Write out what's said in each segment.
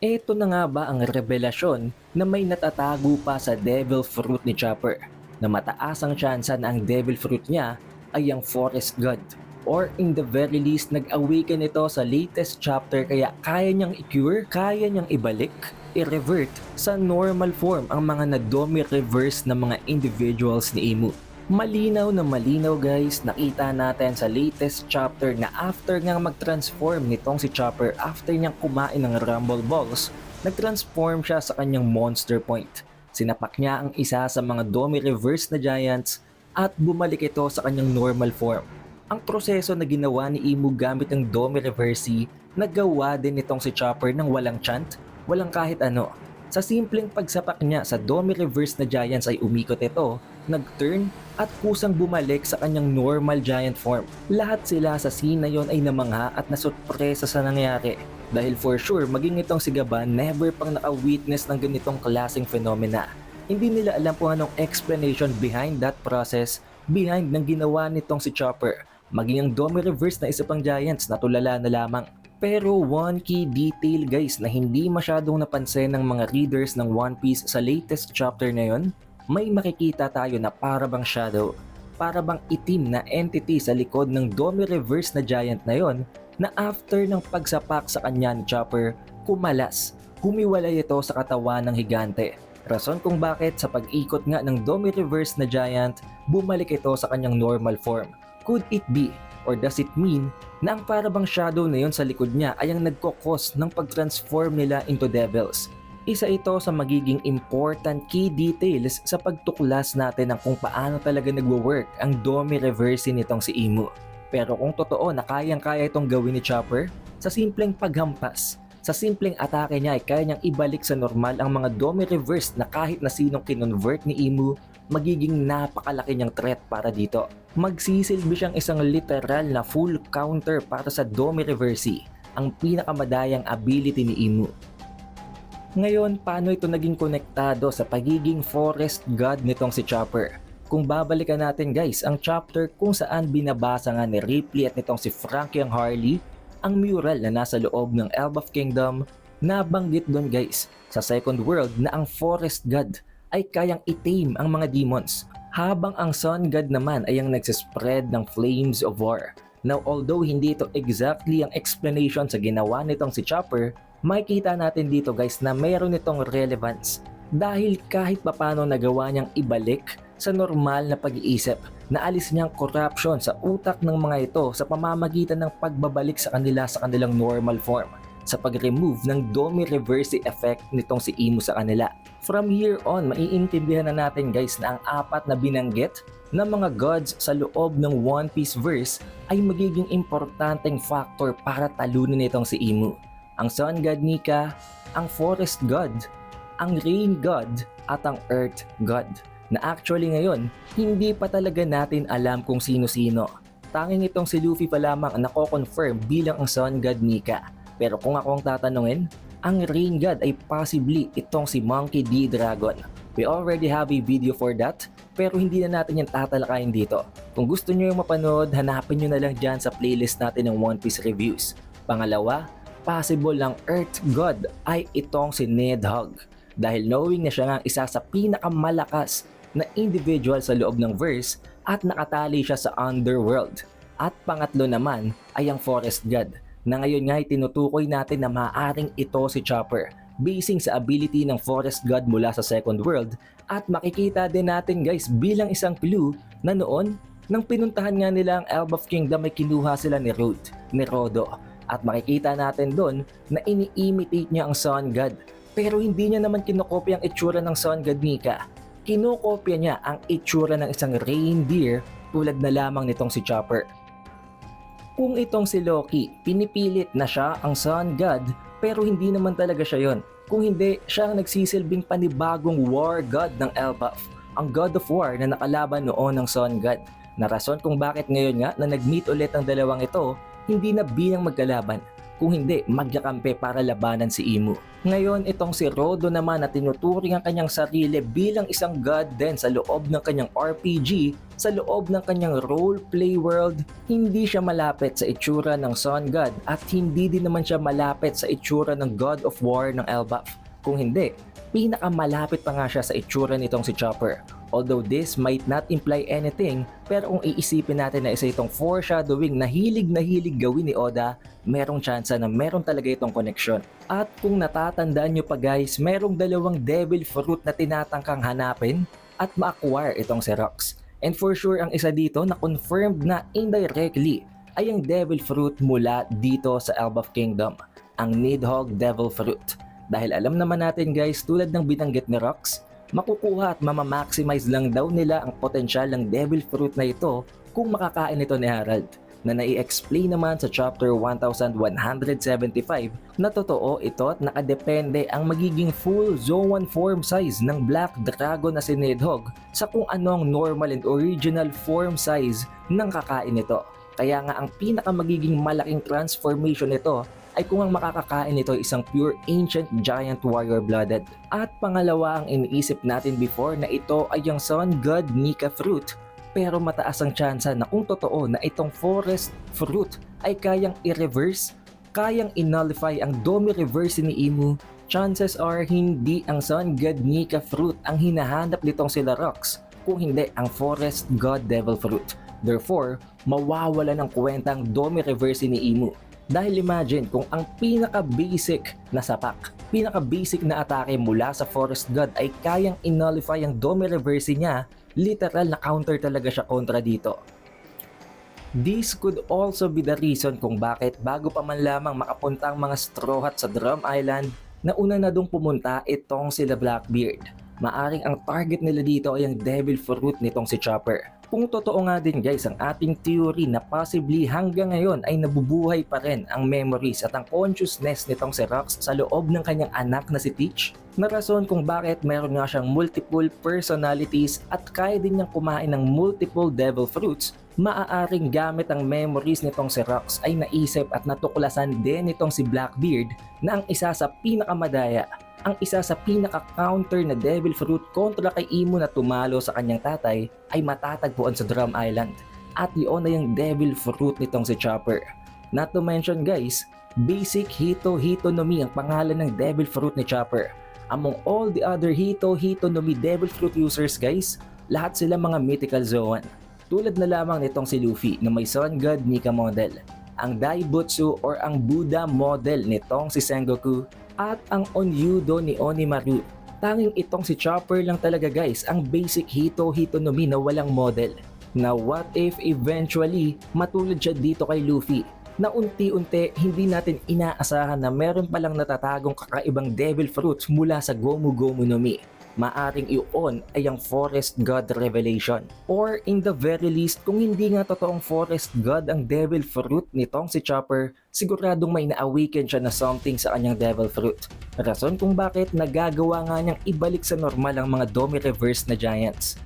Eto na nga ba ang revelasyon na may natatago pa sa devil fruit ni Chopper, na mataas ang tsansa na ang devil fruit niya ay ang forest god, or in the very least nag-awaken ito sa latest chapter kaya kaya niyang i-cure, kaya niyang ibalik, i-revert sa normal form ang mga na-domi reverse na mga individuals ni Imu. Malinaw na malinaw guys, nakita natin sa latest chapter na after ngang mag-transform nitong si Chopper, after niyang kumain ng Rumble Balls, nag-transform siya sa kanyang monster point. Sinapak niya ang isa sa mga Domi Reverse na giants at bumalik ito sa kanyang normal form. Ang proseso na ginawa ni Imu gamit ang Domi Reversi, nagawa din nitong si Chopper ng walang chant, walang kahit ano. Sa simpleng pagsapak niya sa Domi Reverse na giants ay umikot ito, nag-turn at kusang bumalik sa kanyang normal giant form. Lahat sila sa scene na yon ay namangha at nasurpresa sa nangyari. Dahil for sure, maging itong si Gaban never pang naka-witness ng ganitong klaseng phenomena. Hindi nila alam kung anong explanation behind that process, behind ng ginawa nitong si Chopper. Maging ang Domi Reverse na isa pang giants na tulala na lamang. Pero one key detail guys na hindi masyadong napansin ng mga readers ng One Piece sa latest chapter na yon, may makikita tayo na para bang shadow, para bang itim na entity sa likod ng Domi Reverse na giant na yon, na after ng pagsapak sa kanya ni Chopper, kumalas, humiwalay ito sa katawan ng higante. Rason kung bakit sa pag-ikot nga ng Domi Reverse na giant, bumalik ito sa kanyang normal form. Could it be, or does it mean, na ang parabang shadow na yon sa likod niya ay ang nagkokos ng pag-transform nila into devils? Isa ito sa magiging important key details sa pagtuklas natin ng kung paano talaga nagwo-work ang Domi Reverse nitong si Imu. Pero kung totoo na kayang-kaya itong gawin ni Chopper, sa simpleng paghampas, sa simpleng atake niya ay kaya niyang ibalik sa normal ang mga Domi Reverse na kahit na sinong kinonvert ni Imu, magiging napakalaki niyang threat para dito. Magsisilbi siyang isang literal na full counter para sa Domi Reversi, ang pinakamadayang ability ni Imu. Ngayon, paano ito naging konektado sa pagiging forest god nitong si Chopper? Kung babalikan natin guys, ang chapter kung saan binabasa nga ni Ripley at nitong si Frankie ang Harley, ang mural na nasa loob ng Elbaf Kingdom, nabanggit doon guys sa second world na ang forest god ay kayang itame ang mga demons, habang ang sun god naman ay ang nagsispread ng flames of war. Now although hindi ito exactly ang explanation sa ginawa nitong si Chopper, makikita natin dito guys na mayroon itong relevance dahil kahit papano nagawa niyang ibalik sa normal na pag-iisip, naalis niyang corruption sa utak ng mga ito sa pamamagitan ng pagbabalik sa kanila sa kanilang normal form, sa pag-remove ng Domi Reverse effect nitong si Imu sa kanila. From here on, maiintindihan na natin guys na ang apat na binanggit na mga gods sa loob ng One Piece verse ay magiging importanteng factor para talunin itong si Imu. Ang Sun God Nika, ang Forest God, ang Rain God at ang Earth God, na actually ngayon hindi pa talaga natin alam kung sino-sino. Tanging itong si Luffy pa lamang ang nako-confirm bilang ang Sun God Nika. Pero kung ako ang tatanungin, ang Rain God ay possibly itong si Monkey D. Dragon. We already have a video for that, pero hindi na natin yan tatalakayin dito. Kung gusto nyo yung mapanood, hanapin nyo na lang dyan sa playlist natin ng One Piece Reviews. Pangalawa, possible lang Earth God ay itong si Nidhogg, dahil knowing na siya nga isa sa pinakamalakas na individual sa loob ng verse at nakatali siya sa underworld. At pangatlo naman ay ang Forest God, na ngayon nga ay tinutukoy natin na maaaring ito si Chopper, basing sa ability ng Forest God mula sa second world, at makikita din natin guys bilang isang clue na noon nang pinuntahan nga nila ang Elbaf Kingdom ay kinuha sila ni Rodo. At makikita natin doon na ini-imitate niya ang Sun God. Pero hindi niya naman kinokopya ang itsura ng Sun God Nika. Kinokopya niya ang itsura ng isang reindeer tulad na lamang nitong si Chopper. Kung itong si Loki, pinipilit na siya ang Sun God pero hindi naman talaga siya yon. Kung hindi, siya ang nagsisilbing panibagong War God ng Elbaf, ang God of War na nakalaban noon ng Sun God. Na rason kung bakit ngayon nga na nag-meet ulit ang dalawang ito, hindi na bilang magkalaban, kung hindi magkakampi para labanan si Imu. Ngayon itong si Rodo naman na tinuturing ang kanyang sarili bilang isang god din sa loob ng kanyang RPG, sa loob ng kanyang roleplay world, hindi siya malapit sa itsura ng Sun God at hindi din naman siya malapit sa itsura ng God of War ng Elbaf. Kung hindi, pinakamalapit pa nga siya sa itsura nitong si Chopper. Although this might not imply anything, pero kung iisipin natin na isa itong foreshadowing na hilig gawin ni Oda, merong tsansa na meron talaga itong connection. At kung natatandaan nyo pa guys, merong dalawang devil fruit na tinatangkang hanapin at ma-acquire itong si Rox. And for sure ang isa dito na confirmed na indirectly ay ang devil fruit mula dito sa Elbaf Kingdom, ang Nidhogg Devil Fruit. Dahil alam naman natin guys, tulad ng binanggit ni Rox, makukuha at mamamaximize lang daw nila ang potensyal ng devil fruit na ito kung makakain ito ni Harald, na nai-explain naman sa chapter 1175 na totoo ito at nakadepende ang magiging full Zoan form size ng Black Dragon na si Nidhogg sa kung anong normal and original form size ng kakain nito. Kaya nga ang pinaka magiging malaking transformation nito ay kung ang makakakain nito isang pure ancient giant warrior blooded. At pangalawa ang iniisip natin before na ito ay yung Sun God Nika fruit, pero mataas ang tsansa na kung totoo na itong forest fruit ay kayang i-reverse, kayang i-nullify ang Domi reverse ni Imu, chances are hindi ang Sun God Nika fruit ang hinahanap nitong sila Rox, kung hindi ang forest god devil fruit. Therefore, mawawala ng kwenta ang Domi reverse ni Imu. Dahil imagine kung ang pinaka-basic na sapak, pinaka-basic na atake mula sa Forest God ay kayang i-nullify ang Domi reverse niya, literal na counter talaga siya kontra dito. This could also be the reason kung bakit bago pa man lamang makapunta ang mga Straw Hat sa Drum Island, nauna na dong pumunta itong sila Blackbeard. Maaring ang target nila dito ay ang devil fruit nitong si Chopper. Kung totoo nga din guys ang ating theory na possibly hanggang ngayon ay nabubuhay pa rin ang memories at ang consciousness nitong si Rox sa loob ng kanyang anak na si Teach, na rason kung bakit meron nga siyang multiple personalities at kaya din niyang kumain ng multiple devil fruits, maaaring gamit ang memories nitong si Rox ay naisip at natuklasan din nitong si Blackbeard na ang isa sa pinakamadaya, ang isa sa pinaka-counter na devil fruit kontra kay Imu na tumalo sa kanyang tatay ay matatagpuan sa Drum Island. At yun na yung devil fruit nitong si Chopper. Not to mention guys, basic Hito Hitonomi ang pangalan ng devil fruit ni Chopper. Among all the other Hito Hitonomi devil fruit users guys, lahat sila mga mythical Zoan. Tulad na lamang nitong si Luffy na may Sun God Nika model, ang Daibutsu or ang Buddha model nitong si Sengoku, at ang Onyudo ni Onimaru. Tanging itong si Chopper lang talaga guys ang basic Hito Hitonomi na walang model. Na what if eventually matulad siya dito kay Luffy, na unti-unti hindi natin inaasahan na meron palang natatagong kakaibang devil fruits mula sa Gomu Gomu no Mi. Maaring iyon ay ang Forest God Revelation. Or in the very least, kung hindi nga totoong Forest God ang devil fruit nitong si Chopper, siguradong may na-awaken siya na something sa kanyang devil fruit. Rason kung bakit nagagawa nga niyang ibalik sa normal ang mga Domi reverse na giants.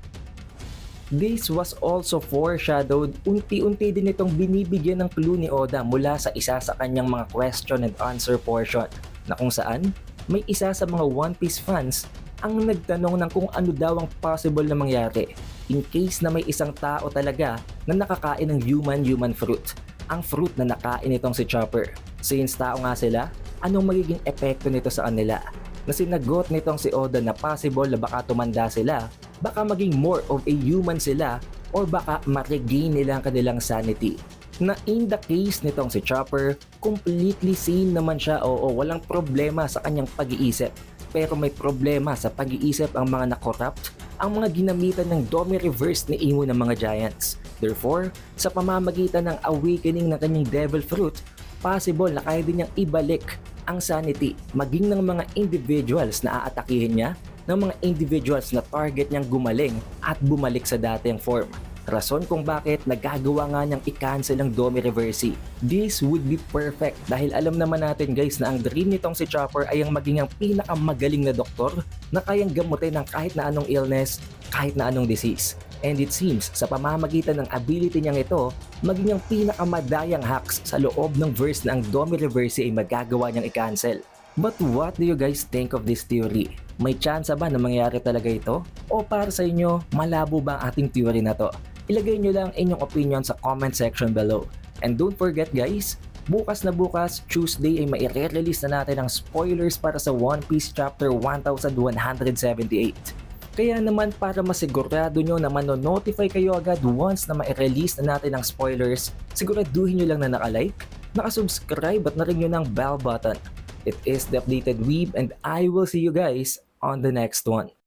This was also foreshadowed, unti-unti din itong binibigyan ng clue ni Oda mula sa isa sa kanyang mga question and answer portion, na kung saan may isa sa mga One Piece fans ang nagtanong ng kung ano daw ang possible na mangyari in case na may isang tao talaga na nakakain ng human fruit, ang fruit na nakain itong si Chopper. Since tao nga sila, anong magiging epekto nito sa kanila? Na sinagot nitong si Oda na possible na baka tumanda sila, baka maging more of a human sila, or baka ma-regain nila ang kanilang sanity. Na in the case nitong si Chopper, completely sane naman siya, oo, walang problema sa kanyang pag-iisip. Pero may problema sa pag-iisip ang mga na-corrupt, ang mga ginamitan ng Domi reverse ni Imu ng mga giants. Therefore, sa pamamagitan ng awakening ng kanyang devil fruit, possible na kaya din niyang ibalik ang sanity maging ng mga individuals na aatakihin niya, ng mga individuals na target niyang gumaling at bumalik sa dating form. Rason kung bakit nagagawa nga niyang i-cancel ang Domi reverse. This would be perfect dahil alam naman natin guys na ang dream nitong si Chopper ay ang maging ang pinakamagaling na doktor na kayang gamutin ng kahit na anong illness, kahit na anong disease. And it seems sa pamamagitan ng ability niyang ito, maging ang pinakamadayang hacks sa loob ng verse na ang Domi Reverse ay magagawa niyang i-cancel. But what do you guys think of this theory? May chance ba na mangyari talaga ito? O para sa inyo, malabo ba ang ating theory na to? Ilagay nyo lang inyong opinion sa comment section below. And don't forget guys, bukas na bukas, Tuesday ay mai-release na natin ang spoilers para sa One Piece Chapter 1178. Kaya naman para masigurado nyo na mano-notify kayo agad once na ma-release na natin ang spoilers, siguraduhin nyo lang na naka-like, naka-subscribe at na-ring nyo ng bell button. It is The Updated Weeb and I will see you guys on the next one.